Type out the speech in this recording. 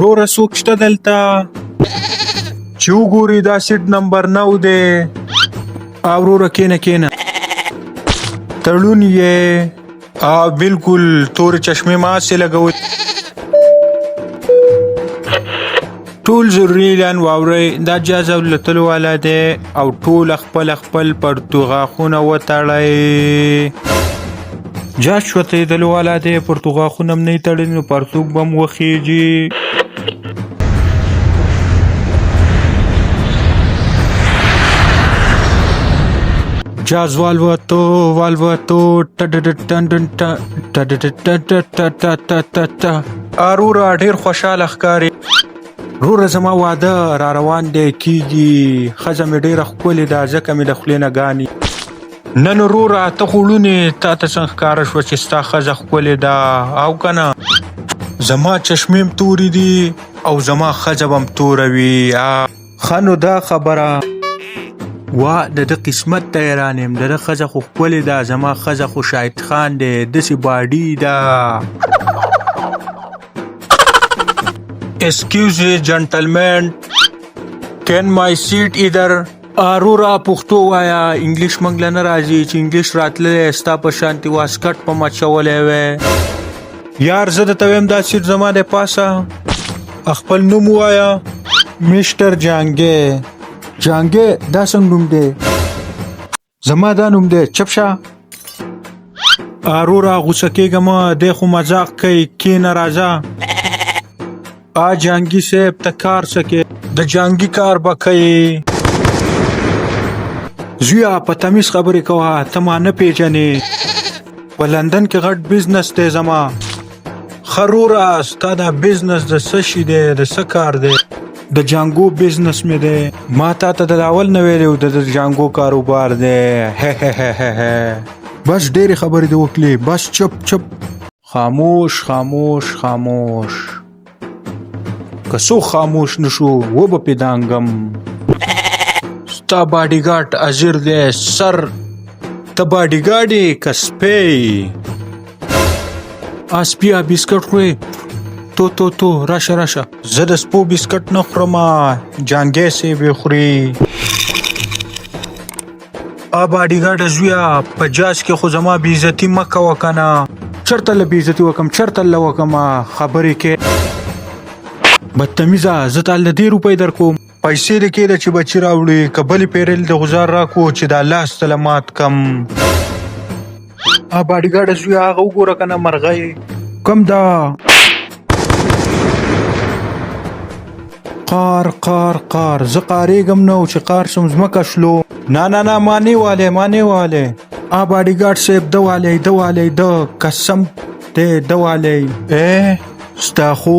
روره څوک شته دلته چې وګوري دا سیټ نمبر 9 دی او وروره کینه تړون یې بالکل تورې چشمې ماسې لګوي ټول ضروري اعلان واورئ دا جهاز الوتلو والا دی او ټول خپل پرتوغاښونه وتړئ جهاز شوتېدلو والا دی پرتوغاښونه هم نه یې تړلي نو پرتوګ به هم وخیږي جهاز والوتو اروره ډېر خوشحاله ښکاري روره زما واده را روان دی کیږي ښځه مې ډېره ښکلې ده ځکه مې د خولې نه ګانې نن روره ته خو وړونې تا ته څنګه ښکاره شوه چې ستا ښځه ښکلې ده او که نه زما چشمې هم تورې دي او زما ښځه به هم توره وي ښه نو دا خبره وا د ده قسمت ته حیران یم د ده ښځه خو ښکلې ده زما ښځه خو شاهد خان دی داسې باډي ده Excuse me, gentlemen. Can my seat either? اروره پښتو وایا انګلیش موږ له نه راځي چې انګلیش راتللی ستا په شانتې واسکټ په مچولی وی یار زه درته ویم دا سیټ زما دی پاسه خپل نوم ووایه میسټر جانګې دا څنګه نوم دی زما دا نوم دی چپ شه اروره غوسه کېږه مه دی خو مذاق کوي کښېنه راځه جانګي صاحب ته کار څه کې د جانګي کار به کوي زویه په تمیز خبرې کوه ته ما نه پیژنې په لندن کې غټ بزنس دی زما ښه روره ستا دا بزنس د څه شي دی د څه کار دی د جانګو بزنس مې دی ما تا ته د اول نه ویلی و د جانګو کاروبار دی بس ډېرې خبرې دې وکړې بس چپ خاموش که څوک خاموش نشو و به پې دانګم ستا باډیګارډ حاضر دی سر ته باډیګارډ یې که سپی سپیه بسکټ خورې تو راشه زه د سپو بسکټ نه خورم جانګی صاحب یې خوري باډیګارډ زویه په جاز کې خو زما بېعزتي مه کوه که نه چېرته له بېعزتي وکړم خبرې کې بدتمیزه زه تا له 10 روپۍ در کوم پیسې دې کېده چې بچي راوړي که بلې پیرل د غزار راکو چې دا لاس ته له مات کم باډیګارډه زویه هغه وګوره که نه مرغۍ کم ده قار زه قارېږم نه چې قار شم ځمکه شلو نه ما نه والی باډیګارډ صاحب ده والی قسم دی ده والی ستا خو